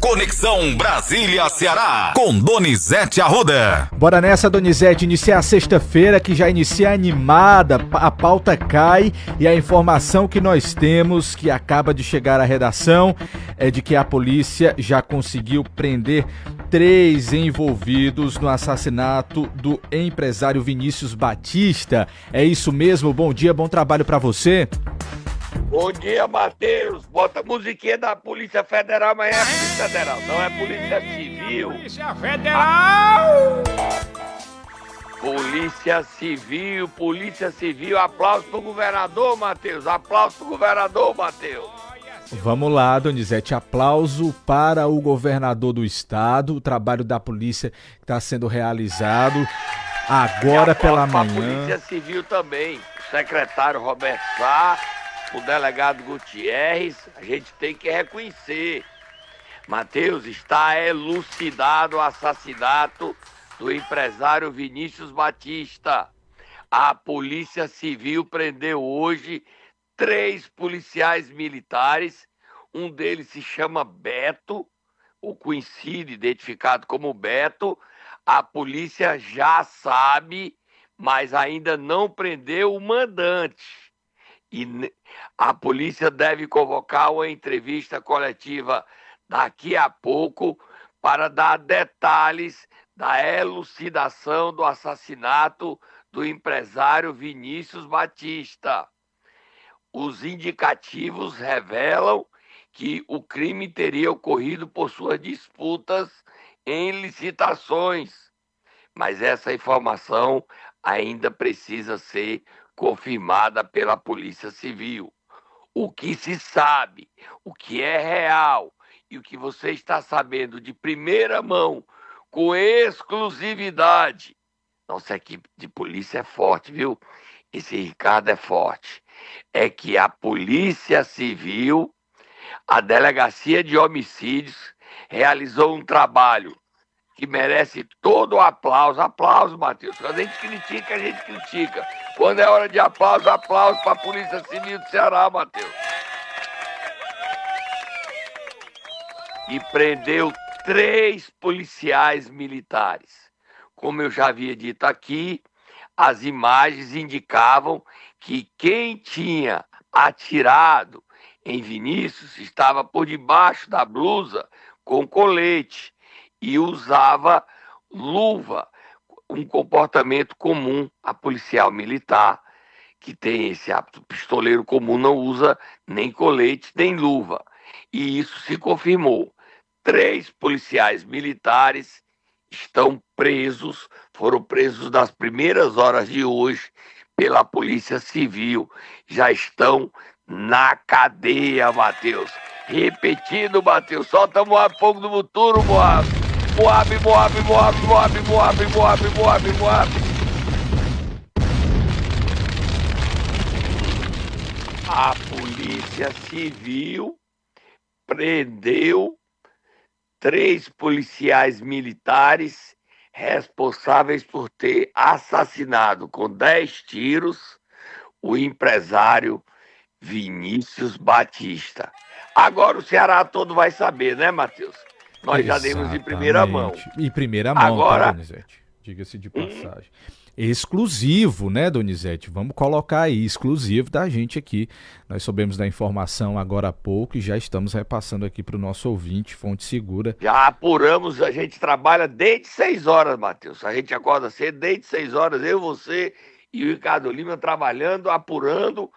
Conexão Brasília-Ceará, com Donizete Arruda. Bora nessa, Donizete, iniciar a sexta-feira, que já inicia animada, a pauta cai e a informação que nós temos, que acaba de chegar à redação, é de que a polícia já conseguiu prender 3 envolvidos no assassinato do empresário Vinícius Batista. É isso mesmo? Bom dia, bom trabalho pra você. Bom dia, Matheus. Bota a musiquinha da Polícia Federal, mas é a Polícia Federal, não é Polícia Civil. Polícia Federal! Polícia Civil. Aplauso pro governador, Matheus. Aplauso pro governador, Matheus. Vamos lá, Donizete, aplauso para o governador do estado, o trabalho da polícia que está sendo realizado agora pela manhã. A Polícia Civil também, o secretário Roberto Sá, o delegado Gutierrez, a gente tem que reconhecer. Matheus, está elucidado o assassinato do empresário Vinícius Batista. A Polícia Civil prendeu hoje 3 policiais militares, um deles se chama Beto, o conhecido, identificado como Beto. A polícia já sabe, mas ainda não prendeu o mandante. E a polícia deve convocar uma entrevista coletiva daqui a pouco para dar detalhes da elucidação do assassinato do empresário Vinícius Batista. Os indicativos revelam que o crime teria ocorrido por suas disputas em licitações, mas essa informação ainda precisa ser confirmada pela Polícia Civil. O que se sabe, o que é real e o que você está sabendo de primeira mão, com exclusividade. Nossa equipe de polícia é forte, viu? Esse Ricardo é forte. É que a Polícia Civil, a Delegacia de Homicídios, realizou um trabalho que merece todo o aplauso. Aplauso, Matheus. Quando a gente critica, a gente critica. Quando é hora de aplauso, aplauso para a Polícia Civil do Ceará, Matheus. E prendeu 3 policiais militares. Como eu já havia dito aqui, as imagens indicavam que quem tinha atirado em Vinícius estava por debaixo da blusa com colete e usava luva, um comportamento comum a policial militar, que tem esse hábito. Pistoleiro comum não usa nem colete nem luva. E isso se confirmou. 3 policiais militares estão presos, foram presos nas primeiras horas de hoje pela Polícia Civil. Já estão na cadeia, Matheus. Repetindo, Matheus, solta Moab, fogo do futuro, Moab. Moab. A Polícia Civil prendeu 3 policiais militares responsáveis por ter assassinado com 10 tiros o empresário Vinícius Batista. Agora o Ceará todo vai saber, né, Matheus? Nós já demos em primeira mão. Em primeira mão, agora, tá, Donizete? Diga-se de passagem. Exclusivo, né, Donizete? Vamos colocar aí, exclusivo da gente aqui. Nós soubemos da informação agora há pouco e já estamos repassando aqui para o nosso ouvinte, fonte segura. Já apuramos, a gente trabalha desde 6 horas, Matheus. A gente acorda cedo, desde 6 horas, eu, você e o Ricardo Lima trabalhando, apurando.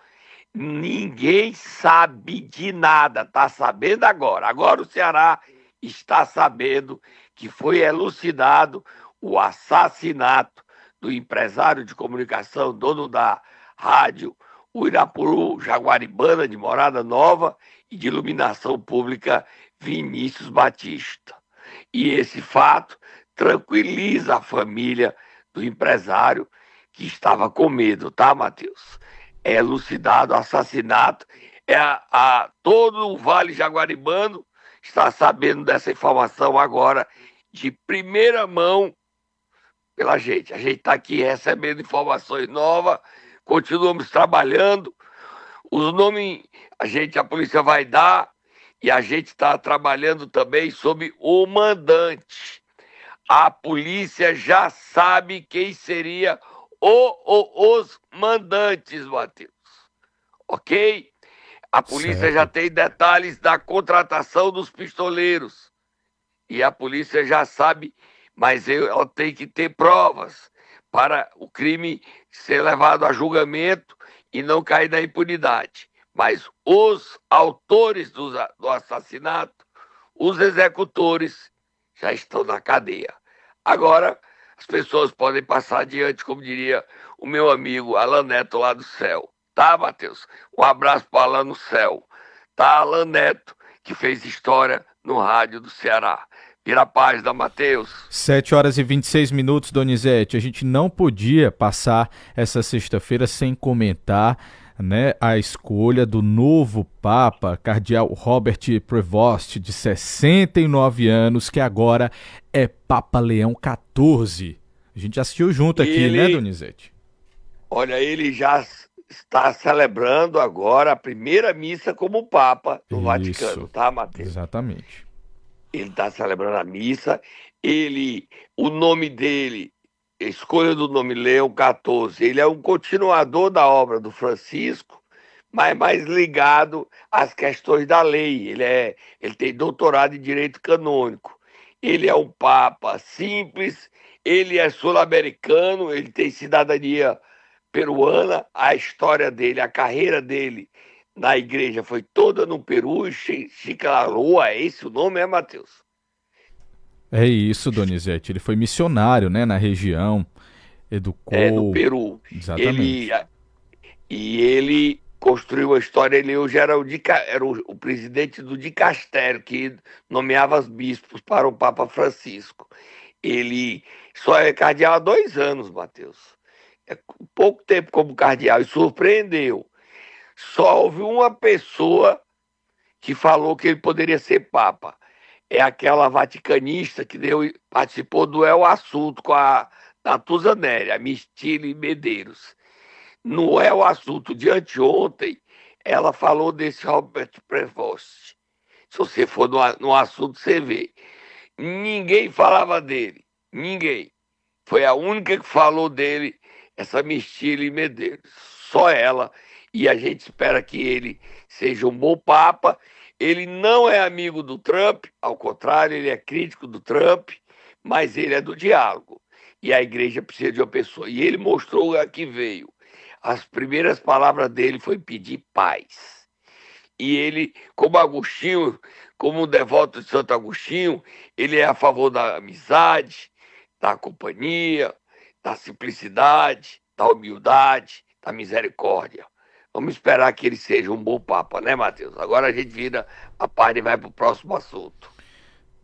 Ninguém sabe de nada, tá sabendo agora. Agora o Ceará está sabendo que foi elucidado o assassinato do empresário de comunicação, dono da rádio Uirapuru, Jaguaribana, de Morada Nova e de iluminação pública, Vinícius Batista. E esse fato tranquiliza a família do empresário que estava com medo, tá, Matheus? É elucidado o assassinato, todo o Vale Jaguaribano está sabendo dessa informação agora, de primeira mão, pela gente. A gente está aqui recebendo informações novas, continuamos trabalhando. Os nomes a polícia vai dar, E a gente está trabalhando também sobre o mandante. A polícia já sabe quem seria os mandantes, Matheus. Ok? A polícia Certo. já tem detalhes da contratação dos pistoleiros. E a polícia já sabe, mas ela tem que ter provas para o crime ser levado a julgamento e não cair na impunidade. Mas os autores do assassinato, os executores, já estão na cadeia. Agora, as pessoas podem passar adiante, como diria o meu amigo Alan Neto lá do céu. Tá, Matheus? Um abraço para Alan no céu. Tá, Alan Neto, que fez história no rádio do Ceará. Vira a página, Matheus. 7 horas e 26 minutos, Donizete. A gente não podia passar essa sexta-feira sem comentar, né, a escolha do novo Papa, Cardeal Robert Prevost, de 69 anos, que agora é Papa Leão XIV. A gente assistiu junto aqui, né, Donizete? Olha, ele já está celebrando agora a primeira missa como Papa no Vaticano, tá, Matheus? Exatamente. Ele está celebrando a missa. O nome dele, a escolha do nome Leão XIV, ele é um continuador da obra do Francisco, mas mais ligado às questões da lei. Ele tem doutorado em direito canônico. Ele é um papa simples, ele é sul-americano, ele tem cidadania peruana. A história dele, a carreira dele na igreja foi toda no Peru, Chicalaroa, é esse o nome, Matheus? É isso, Donizete. Ele foi missionário, né, na região, educou... no Peru. Exatamente. Ele construiu a história. Ele hoje era o presidente do dicastério, que nomeava os bispos para o Papa Francisco. Ele só é cardeal há 2 anos, Matheus. É pouco tempo como cardeal, e surpreendeu. Só houve uma pessoa que falou que ele poderia ser Papa. É aquela vaticanista que participou do El Assunto com a Natuza Neri, a Mistile Medeiros. No El Assunto de anteontem, ela falou desse Robert Prevost. Se você for no assunto, você vê. Ninguém falava dele. Ninguém. Foi a única que falou dele, essa Mistile Medeiros. Só ela. E a gente espera que ele seja um bom Papa. Ele não é amigo do Trump, ao contrário, ele é crítico do Trump, mas ele é do diálogo. E a igreja precisa de uma pessoa. E ele mostrou a que veio. As primeiras palavras dele foi pedir paz. E ele, como Agostinho, como um devoto de Santo Agostinho, ele é a favor da amizade, da companhia, da simplicidade, da humildade, da misericórdia. Vamos esperar que ele seja um bom Papa, né, Matheus? Agora a gente vira a página e vai para o próximo assunto.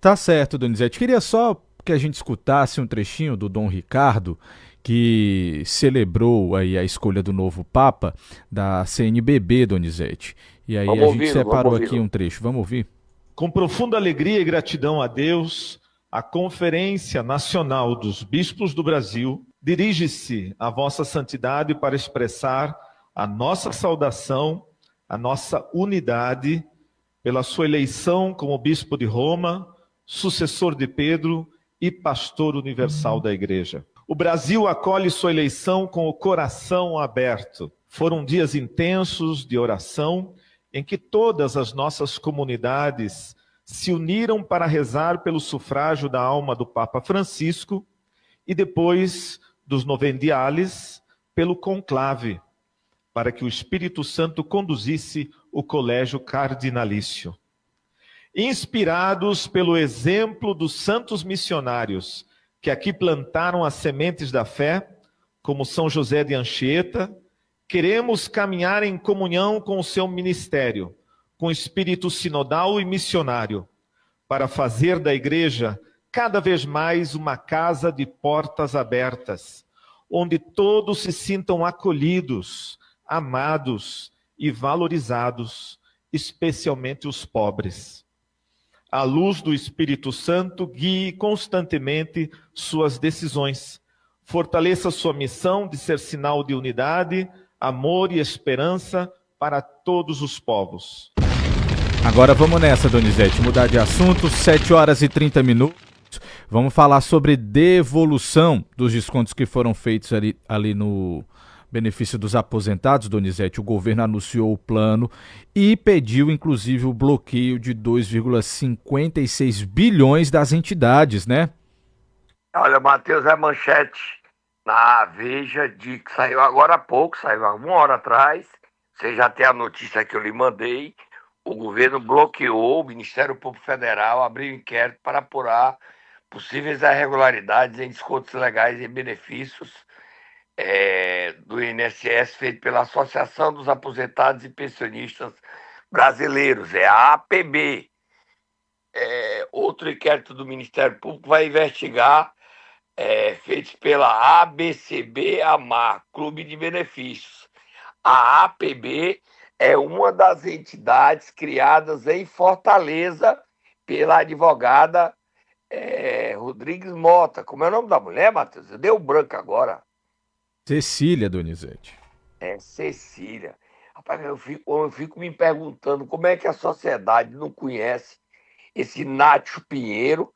Tá certo, Donizete. Queria só que a gente escutasse um trechinho do Dom Ricardo, que celebrou aí a escolha do novo Papa da CNBB, Donizete. E aí a gente separou aqui um trecho. Vamos ouvir? Com profunda alegria e gratidão a Deus, a Conferência Nacional dos Bispos do Brasil dirige-se à Vossa Santidade para expressar a nossa saudação, a nossa unidade pela sua eleição como Bispo de Roma, sucessor de Pedro e pastor universal da Igreja. O Brasil acolhe sua eleição com o coração aberto. Foram dias intensos de oração em que todas as nossas comunidades se uniram para rezar pelo sufrágio da alma do Papa Francisco e depois dos novendiales pelo conclave, para que o Espírito Santo conduzisse o colégio cardinalício. Inspirados pelo exemplo dos santos missionários que aqui plantaram as sementes da fé, como São José de Anchieta, queremos caminhar em comunhão com o seu ministério, com espírito sinodal e missionário, para fazer da igreja cada vez mais uma casa de portas abertas, onde todos se sintam acolhidos, amados e valorizados, especialmente os pobres. A luz do Espírito Santo guie constantemente suas decisões, fortaleça sua missão de ser sinal de unidade, amor e esperança para todos os povos. Agora vamos nessa, Donizete, mudar de assunto, 7 horas e 30 minutos. Vamos falar sobre devolução dos descontos que foram feitos ali no benefício dos aposentados, Donizete. O governo anunciou o plano e pediu, inclusive, o bloqueio de 2,56 bilhões das entidades, né? Olha, Matheus, é manchete na Veja que saiu agora há pouco, saiu há 1 hora atrás. Você já tem a notícia que eu lhe mandei. O governo bloqueou, o Ministério Público Federal abriu inquérito para apurar possíveis irregularidades em descontos legais e benefícios do INSS feito pela Associação dos Aposentados e Pensionistas Brasileiros, a APB. Outro inquérito do Ministério Público vai investigar feitos pela ABCB-AMAR, Clube de Benefícios. A APB é uma das entidades criadas em Fortaleza pela advogada Rodrigues Mota. Como é o nome da mulher, Matheus? Eu dei o branco agora. Cecília, Donizete. Cecília. Rapaz, eu fico me perguntando como é que a sociedade não conhece esse Nátio Pinheiro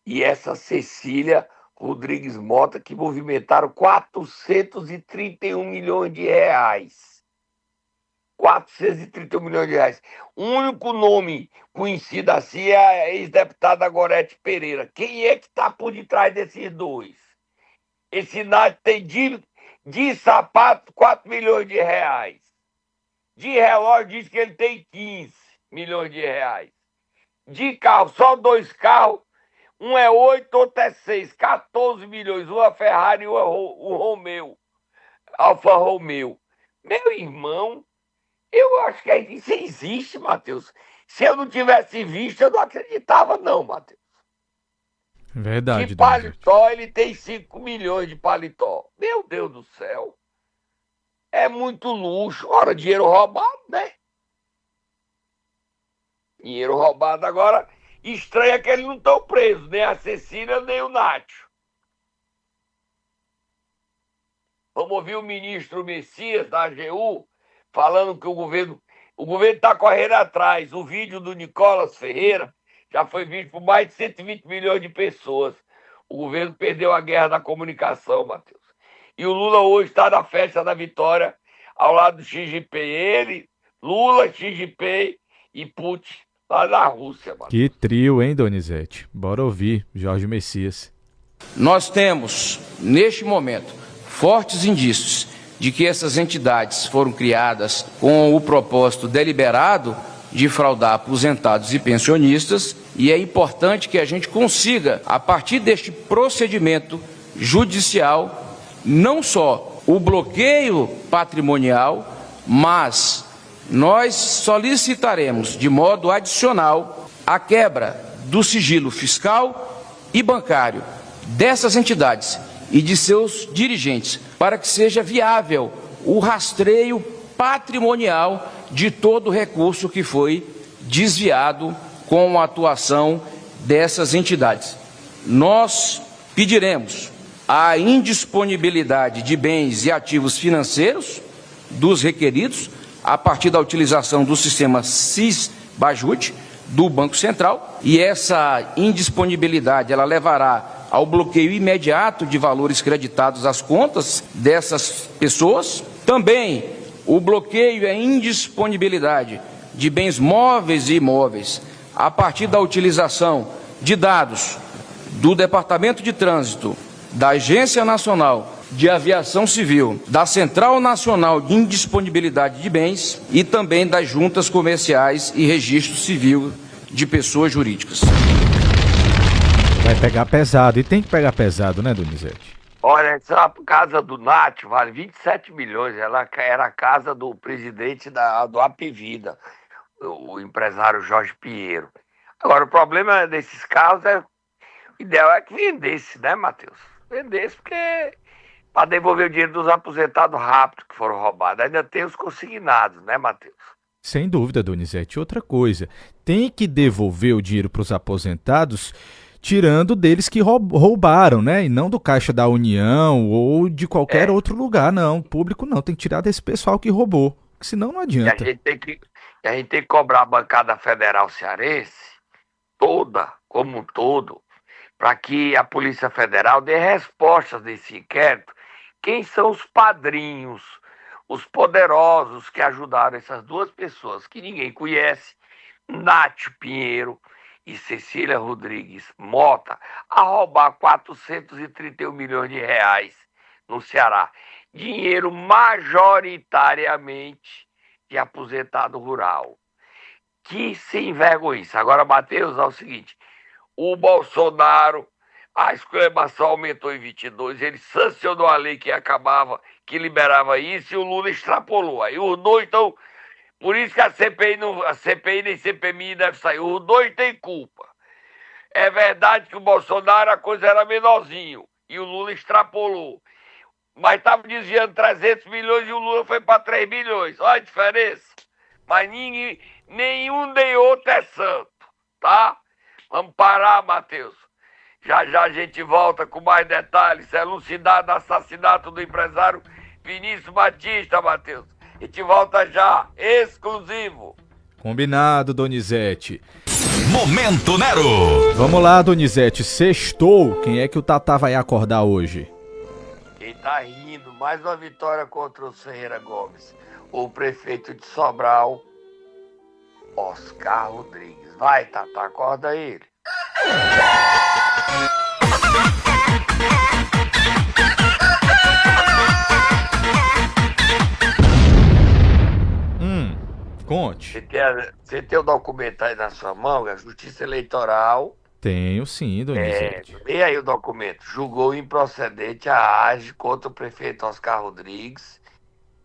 e essa Cecília Rodrigues Mota, que movimentaram 431 milhões de reais. 431 milhões de reais. O único nome conhecido assim é a ex-deputada Gorete Pereira. Quem é que está por detrás desses dois? Esse Nath tem de sapato 4 milhões de reais. De relógio diz que ele tem 15 milhões de reais. De carro, só 2 carros. Um é 8, outro é 6. 14 milhões. Uma Ferrari e um Romeo. Alfa Romeo. Meu irmão, eu acho que isso existe, Matheus. Se eu não tivesse visto, eu não acreditava não, Matheus. Verdade. De paletó, ele tem 5 milhões de paletó. Meu Deus do céu. É muito luxo. Ora, dinheiro roubado, né? Dinheiro roubado. Agora, estranho que eles não estão presos, nem a Cecília, nem o Nátio. Vamos ouvir o ministro Messias, da AGU, falando que o governo está correndo atrás. O vídeo do Nicolas Ferreira já foi visto por mais de 120 milhões de pessoas. O governo perdeu a guerra da comunicação, Matheus. E o Lula hoje está na festa da vitória, ao lado do Xi Jinping. Ele, Lula, Xi Jinping e Putin, lá na Rússia, Matheus. Que trio, hein, Donizete? Bora ouvir Jorge Messias. Nós temos, neste momento, fortes indícios de que essas entidades foram criadas com o propósito deliberado de fraudar aposentados e pensionistas, e é importante que a gente consiga, a partir deste procedimento judicial, não só o bloqueio patrimonial, mas nós solicitaremos de modo adicional a quebra do sigilo fiscal e bancário dessas entidades e de seus dirigentes, para que seja viável o rastreio patrimonial de todo o recurso que foi desviado com a atuação dessas entidades. Nós pediremos a indisponibilidade de bens e ativos financeiros dos requeridos a partir da utilização do sistema SIS-Bajut do Banco Central, e essa indisponibilidade ela levará ao bloqueio imediato de valores creditados às contas dessas pessoas. Também o bloqueio e a indisponibilidade de bens móveis e imóveis a partir da utilização de dados do Departamento de Trânsito, da Agência Nacional de Aviação Civil, da Central Nacional de Indisponibilidade de Bens e também das juntas comerciais e registro civil de pessoas jurídicas. Vai pegar pesado, e tem que pegar pesado, né, Donizete? Olha, essa casa do Nátio vale 27 milhões, ela era a casa do presidente do Apvida, o empresário Jorge Pinheiro. Agora, o problema desses carros o ideal é que vendesse, né, Matheus? Vendesse, porque para devolver o dinheiro dos aposentados rápido que foram roubados. Ainda tem os consignados, né, Matheus? Sem dúvida, Donizete. Outra coisa, tem que devolver o dinheiro para os aposentados, tirando deles que roubaram, né? E não do Caixa da União ou de qualquer outro lugar, não. Público não, tem que tirar desse pessoal que roubou, senão não adianta. E a gente tem que cobrar a bancada federal cearense toda, como um todo, para que a Polícia Federal dê respostas nesse inquérito. Quem são os padrinhos, os poderosos que ajudaram essas duas pessoas que ninguém conhece, Nath Pinheiro e Cecília Rodrigues Mota, a roubar 431 milhões de reais no Ceará. Dinheiro majoritariamente de aposentado rural. Que sem vergonhice. Agora, Matheus, é o seguinte, o Bolsonaro, a exclamação aumentou em 22, ele sancionou a lei que acabava, que liberava isso, e o Lula extrapolou. Aí os dois estão... Por isso que a CPI nem CPMI deve sair. Os dois têm culpa. É verdade que o Bolsonaro a coisa era menorzinho e o Lula extrapolou. Mas estava desviando 300 milhões e o Lula foi para 3 milhões. Olha a diferença. Mas nenhum nem outro é santo, tá? Vamos parar, Matheus. Já já a gente volta com mais detalhes. Elucidado assassinato do empresário Vinícius Batista, Matheus. A gente volta já, exclusivo. Combinado, Donizete. Momento Nero. Vamos lá, Donizete. Sextou. Quem é que o Tatá vai acordar hoje? Quem tá rindo, mais uma vitória contra o Ferreira Gomes. O prefeito de Sobral, Oscar Rodrigues. Vai, Tatá, acorda ele. Conte. Você tem o documento aí na sua mão, a Justiça Eleitoral. Tenho sim, Donizete. Vê aí o documento. Julgou improcedente a AGE contra o prefeito Oscar Rodrigues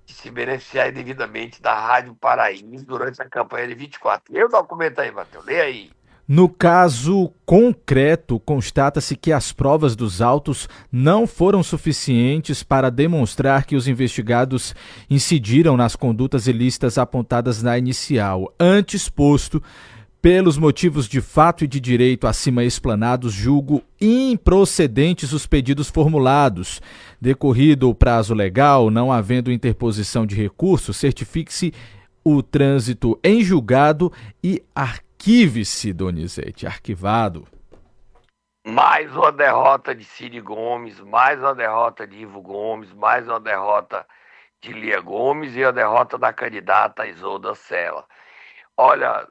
de se beneficiar indevidamente da Rádio Paraíso durante a campanha de 24. Lê o documento aí, Matheus. Lê aí. No caso concreto, constata-se que as provas dos autos não foram suficientes para demonstrar que os investigados incidiram nas condutas ilícitas apontadas na inicial. Antes posto, pelos motivos de fato e de direito acima explanados, julgo improcedentes os pedidos formulados. Decorrido o prazo legal, não havendo interposição de recurso, certifique-se o trânsito em julgado e arquive-se, Donizete, arquivado. Mais uma derrota de Cid Gomes, mais uma derrota de Ivo Gomes, mais uma derrota de Lia Gomes e a derrota da candidata Isolda Sela. Olha,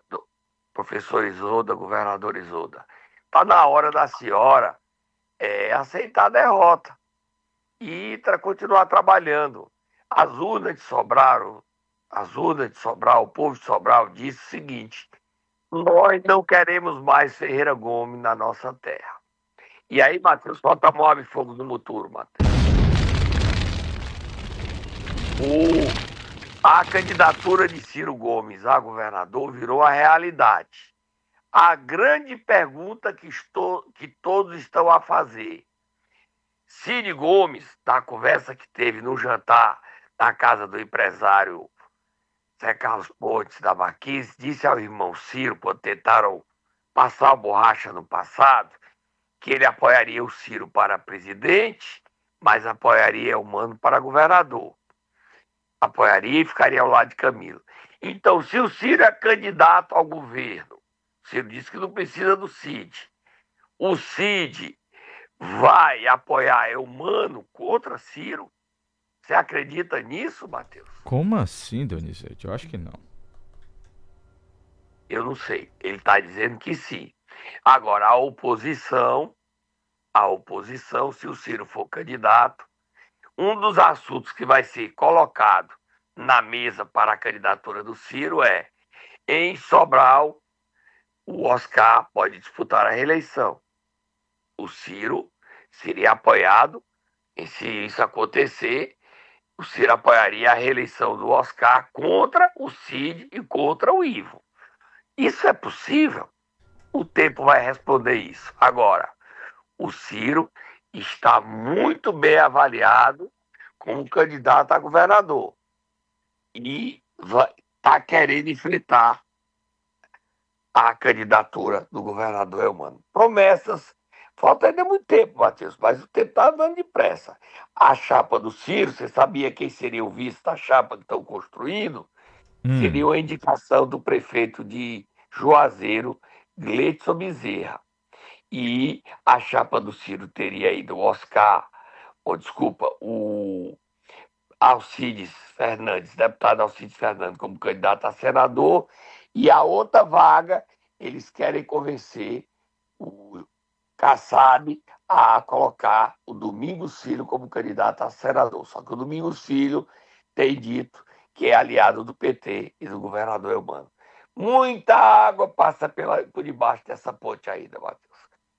professor Isolda, governador Isolda, tá na hora da senhora aceitar a derrota e continuar trabalhando. As urnas de Sobral, o povo de Sobral disse o seguinte: nós não queremos mais Ferreira Gomes na nossa terra. E aí, Matheus, solta a move fogo no muturo, Matheus. A candidatura de Ciro Gomes a governador virou a realidade. A grande pergunta que todos estão a fazer: Ciro Gomes, na conversa que teve no jantar na casa do empresário Zé Carlos Pontes da Marquise, disse ao irmão Ciro, quando tentaram passar a borracha no passado, que ele apoiaria o Ciro para presidente, mas apoiaria o Mano para governador. Apoiaria e ficaria ao lado de Camilo. Então, se o Ciro é candidato ao governo, o Ciro disse que não precisa do Cid, o Cid vai apoiar o Mano contra Ciro? Você acredita nisso, Matheus? Como assim, Donizete? Eu acho que não. Eu não sei. Ele está dizendo que sim. Agora, a oposição, se o Ciro for candidato, um dos assuntos que vai ser colocado na mesa para a candidatura do Ciro é: em Sobral, o Oscar pode disputar a reeleição. O Ciro seria apoiado, e se isso acontecer, o Ciro apoiaria a reeleição do Oscar contra o Cid e contra o Ivo. Isso é possível? O tempo vai responder isso. Agora, o Ciro está muito bem avaliado como candidato a governador e está querendo enfrentar a candidatura do governador Eumano. Promessas. Falta ainda muito tempo, Matheus, mas o tempo está andando depressa. A chapa do Ciro, você sabia quem seria o vice da chapa que estão construindo? seria uma indicação do prefeito de Juazeiro, Gleidson Bezerra. E a chapa do Ciro teria ido o Alcides Fernandes, deputado Alcides Fernandes, como candidato a senador, e a outra vaga, eles querem convencer o Kassab a colocar o Domingos Filho como candidato a senador. Só que o Domingos Filho tem dito que é aliado do PT e do governador Eumano. Muita água passa por debaixo dessa ponte ainda, Matheus.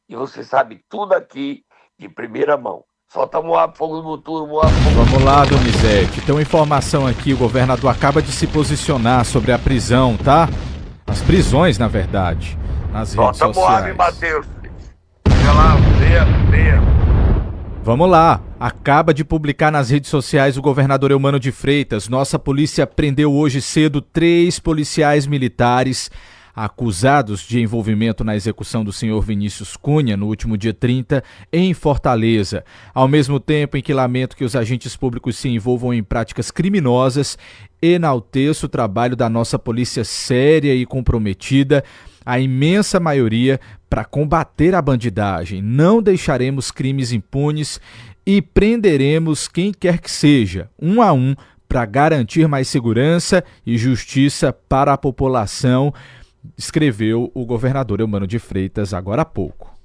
E você sabe tudo aqui de primeira mão. Solta Moab, fogo no futuro, Moab, fogo. Vamos lá, Donizete. Tem uma informação aqui, o governador acaba de se posicionar sobre a prisão, tá? As prisões, na verdade, nas redes Solta Moab, sociais. Matheus. Olha lá, leia. Vamos lá. Acaba de publicar nas redes sociais o governador Eumano de Freitas. Nossa polícia prendeu hoje cedo 3 policiais militares acusados de envolvimento na execução do senhor Vinícius Cunha no último dia 30 em Fortaleza. Ao mesmo tempo em que lamento que os agentes públicos se envolvam em práticas criminosas, enalteço o trabalho da nossa polícia séria e comprometida, a imensa maioria, para combater a bandidagem. Não deixaremos crimes impunes e prenderemos quem quer que seja, um a um, para garantir mais segurança e justiça para a população, escreveu o governador Eumano de Freitas agora há pouco.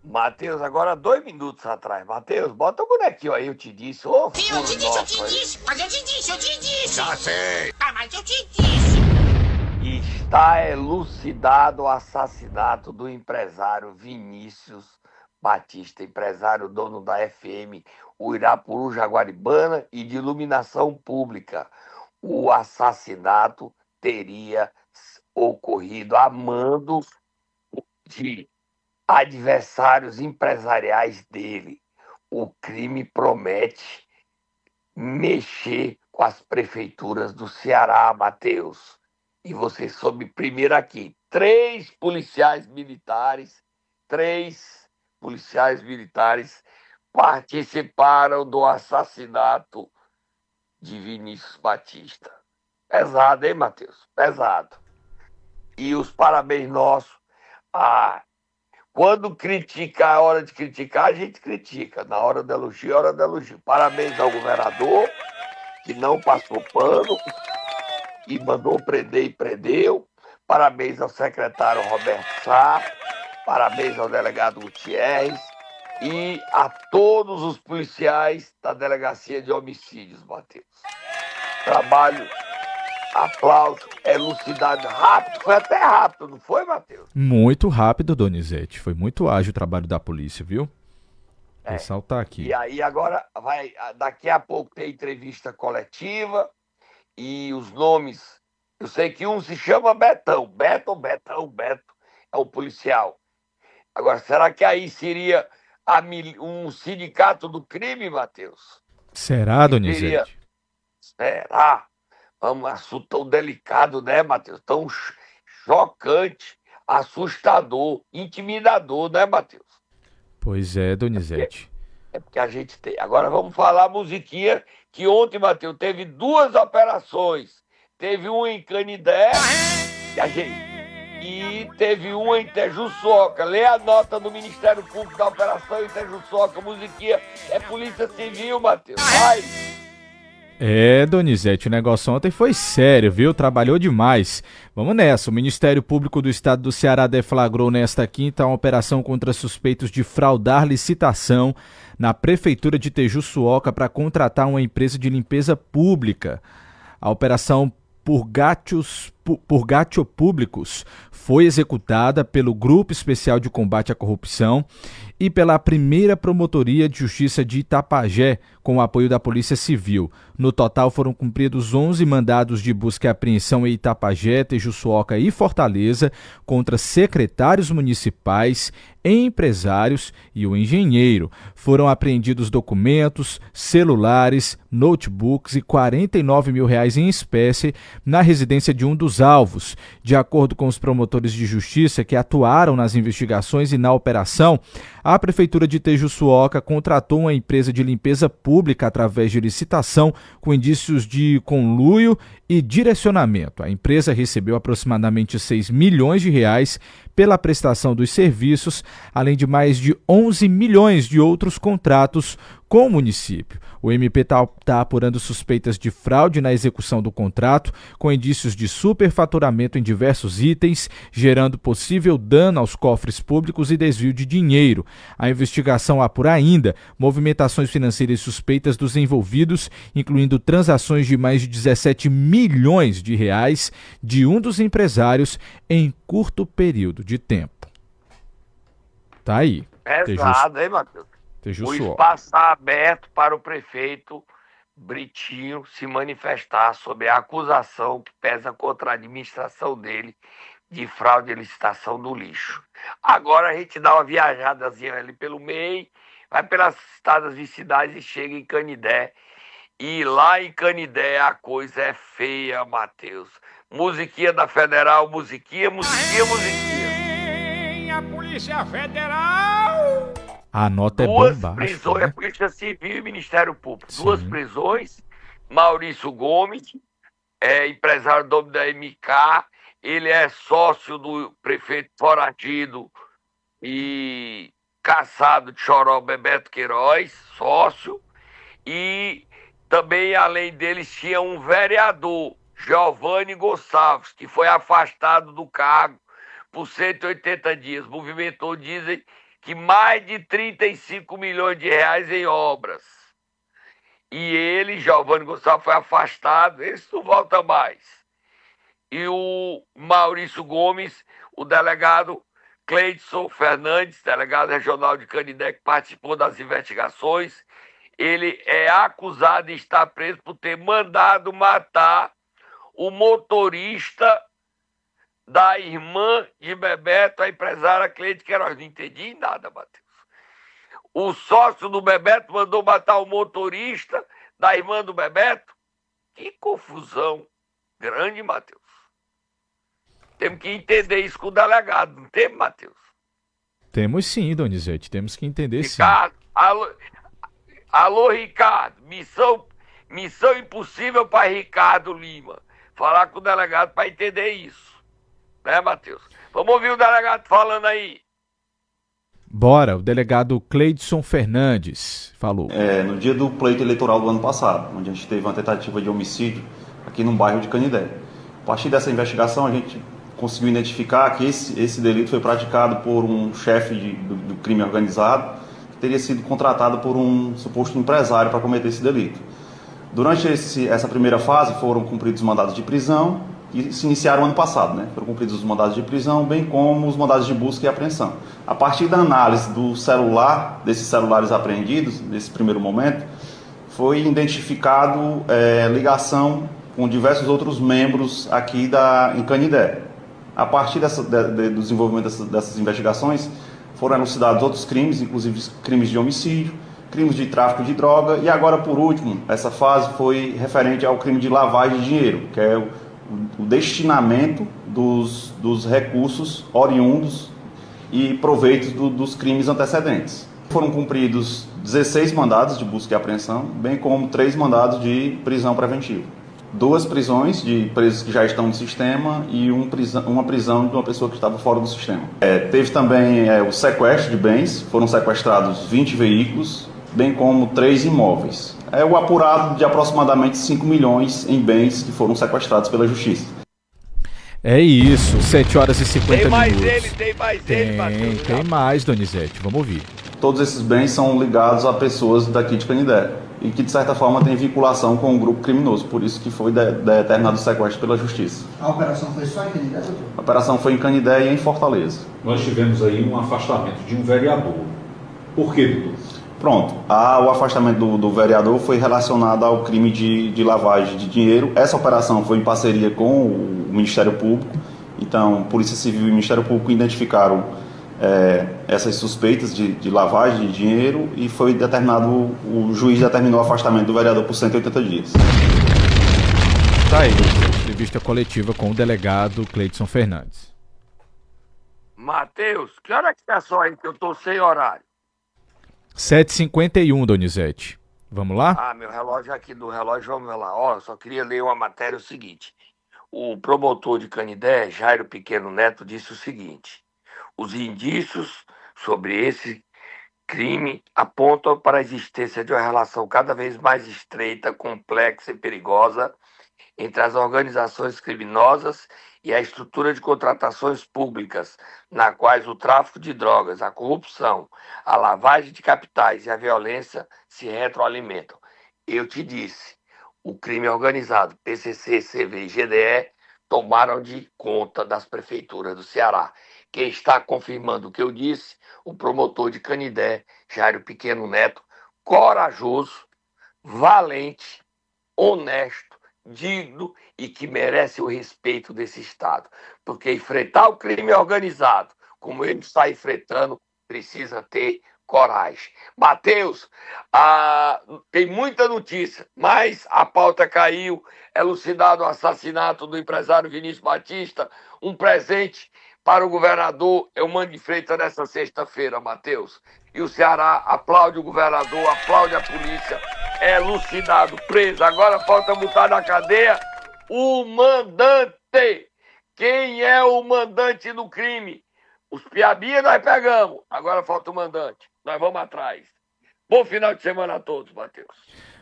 Matheus, agora 2 minutos atrás. Matheus, bota o bonequinho aí, eu te disse. Ô, Sim, eu te furo nosso aí. disse, mas eu te disse. Já sei. Ah, mas eu te disse. Está elucidado o assassinato do empresário Vinícius Batista, empresário dono da FM Uirapuru Jaguaribana e de iluminação pública. O assassinato teria ocorrido a mando de adversários empresariais dele. O crime promete mexer com as prefeituras do Ceará, Matheus. E você soube primeiro aqui, 3 policiais militares participaram do assassinato de Vinícius Batista. Pesado, hein, Matheus? Pesado. E os parabéns nossos. Quando criticar, é hora de criticar, a gente critica. Na hora de elogio, é hora de elogio. Parabéns ao governador, que não passou pano e mandou prender e prendeu. Parabéns ao secretário Roberto Sá. Parabéns ao delegado Gutierrez. E a todos os policiais da Delegacia de Homicídios, Matheus. Trabalho, aplauso, elucidado, rápido. Foi até rápido, não foi, Matheus? Muito rápido, Donizete. Foi muito ágil o trabalho da polícia, viu? Ressaltar aqui. E aí agora, daqui a pouco tem entrevista coletiva e os nomes, eu sei que um se chama Betão. Beto é o policial. Agora, será que aí seria um sindicato do crime, Matheus? Será, Donizete? Será? Um assunto tão delicado, né, Matheus? Tão chocante, assustador, intimidador, né, Matheus? Pois é, Donizete. É porque a gente tem. Agora vamos falar a musiquinha que ontem, Matheus, teve 2 operações. Teve uma em Canidé e teve uma em Tejuçoca. Lê a nota do Ministério Público da operação em Tejuçoca. Musiquinha é Polícia Civil, Matheus. Vai! Donizete, o negócio ontem foi sério, viu? Trabalhou demais. Vamos nessa. O Ministério Público do Estado do Ceará deflagrou nesta quinta uma operação contra suspeitos de fraudar licitação na Prefeitura de Tejuçuoca para contratar uma empresa de limpeza pública. A operação Purgatio Públicos foi executada pelo Grupo Especial de Combate à Corrupção e pela primeira Promotoria de Justiça de Itapajé, com o apoio da Polícia Civil. No total foram cumpridos 11 mandados de busca e apreensão em Itapajé, Tejuçuoca e Fortaleza contra secretários municipais, empresários e o engenheiro. Foram apreendidos documentos, celulares, notebooks e R$ 49 mil em espécie na residência de um dos os alvos. De acordo com os promotores de justiça que atuaram nas investigações e na operação, a Prefeitura de Tejuçuoca contratou uma empresa de limpeza pública através de licitação com indícios de conluio e direcionamento. A empresa recebeu aproximadamente 6 milhões de reais pela prestação dos serviços, além de mais de 11 milhões de outros contratos com o município. O MP está apurando suspeitas de fraude na execução do contrato, com indícios de superfaturamento em diversos itens, gerando possível dano aos cofres públicos e desvio de dinheiro. A investigação apura ainda movimentações financeiras suspeitas dos envolvidos, incluindo transações de mais de 17 milhões de reais de um dos empresários em curto período de tempo. Tá aí. Pesado, hein, Matheus? O espaço está aberto para o prefeito Britinho se manifestar sobre a acusação que pesa contra a administração dele de fraude e licitação do lixo. Agora a gente dá uma viajadazinha ali pelo meio, vai pelas estados e cidades e chega em Canidé. E lá em Canidé a coisa é feia, Matheus. Musiquinha da Federal, musiquinha. A Polícia Federal! A nota é duas bombástica, prisões, né? Polícia Civil e Ministério Público. Sim. Duas prisões. Maurício Gomes, empresário dono da MK, ele é sócio do prefeito foragido e caçado de Choró, Bebeto Queiroz, sócio. E também, além deles, tinha um vereador, Giovanni Gonçalves, que foi afastado do cargo por 180 dias. Movimentou, dizem, que mais de 35 milhões de reais em obras. E ele, Giovanni Gonçalves, foi afastado, esse não volta mais. E o Maurício Gomes, o delegado Cleidson Fernandes, delegado regional de Canindé, que participou das investigações, ele é acusado de estar preso por ter mandado matar o motorista da irmã de Bebeto, a empresária Cleide Queiroz. Não entendi nada, Matheus. O sócio do Bebeto mandou matar o motorista da irmã do Bebeto? Que confusão grande, Matheus. Temos que entender isso com o delegado, não temos, Matheus? Temos sim, Donizete, temos que entender Ricardo, sim. Alô, Ricardo, missão impossível para Ricardo Lima. Falar com o delegado para entender isso. Né, Matheus? Vamos ouvir o delegado falando aí. Bora, o delegado Cleidson Fernandes falou. No dia do pleito eleitoral do ano passado, onde a gente teve uma tentativa de homicídio aqui no bairro de Canindé. A partir dessa investigação, a gente conseguiu identificar que esse delito foi praticado por um chefe do crime organizado, que teria sido contratado por um suposto empresário para cometer esse delito. Durante essa primeira fase, foram cumpridos mandados de prisão, que se iniciaram ano passado, né? Foram cumpridos os mandados de prisão, bem como os mandados de busca e apreensão. A partir da análise do celular, desses celulares apreendidos, nesse primeiro momento, foi identificado ligação com diversos outros membros aqui em Canindé. A partir do desenvolvimento dessas investigações, foram elucidados outros crimes, inclusive crimes de homicídio, crimes de tráfico de droga, e agora, por último, essa fase foi referente ao crime de lavagem de dinheiro, que é o destinamento dos recursos oriundos e proveitos dos crimes antecedentes. Foram cumpridos 16 mandados de busca e apreensão, bem como 3 mandados de prisão preventiva. 2 prisões de presos que já estão no sistema e uma prisão de uma pessoa que estava fora do sistema. Teve também o sequestro de bens, foram sequestrados 20 veículos, bem como 3 imóveis. O apurado de aproximadamente 5 milhões em bens que foram sequestrados pela Justiça. É isso, 7 horas e 50 minutos. Tem mais ele, Matheus. Tem mais, Donizete, vamos ouvir. Todos esses bens são ligados a pessoas daqui de Canindé e que, de certa forma, têm vinculação com o grupo criminoso, por isso que foi determinado o sequestro pela Justiça. A operação foi só em Canindé, doutor? A operação foi em Canindé e em Fortaleza. Nós tivemos aí um afastamento de um vereador. Por quê, doutor? Pronto, o afastamento do vereador foi relacionado ao crime de lavagem de dinheiro. Essa operação foi em parceria com o Ministério Público. Então, Polícia Civil e Ministério Público identificaram essas suspeitas de lavagem de dinheiro e foi determinado, o juiz determinou o afastamento do vereador por 180 dias. Tá aí. Entrevista coletiva com o delegado Cleidson Fernandes. Matheus, que hora que tá só aí que eu tô sem horário? 7h51, Donizete. Vamos lá? Ah, meu relógio aqui do relógio, vamos lá. Ó, eu só queria ler uma matéria, o seguinte. O promotor de Canindé, Jairo Pequeno Neto, disse o seguinte: os indícios sobre esse crime apontam para a existência de uma relação cada vez mais estreita, complexa e perigosa entre as organizações criminosas e a estrutura de contratações públicas, na quais o tráfico de drogas, a corrupção, a lavagem de capitais e a violência se retroalimentam. Eu te disse, o crime organizado, PCC, CV e GDE, tomaram de conta das prefeituras do Ceará. Quem está confirmando o que eu disse, o promotor de Canindé, Jairo Pequeno Neto, corajoso, valente, honesto, digno e que merece o respeito desse Estado. Porque enfrentar o crime organizado, como ele está enfrentando, precisa ter coragem. Matheus, tem muita notícia, mas a pauta caiu, elucidado o assassinato do empresário Vinícius Batista, um presente para o governador Eumano de Freitas nessa sexta-feira, Matheus. E o Ceará aplaude o governador, aplaude a polícia, é elucidado, preso. Agora falta botar na cadeia o mandante. Quem é o mandante do crime? Os piabinhas nós pegamos, agora falta o mandante. Nós vamos atrás. Bom final de semana a todos, Matheus.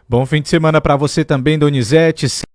Bom fim de semana para você também, Donizete.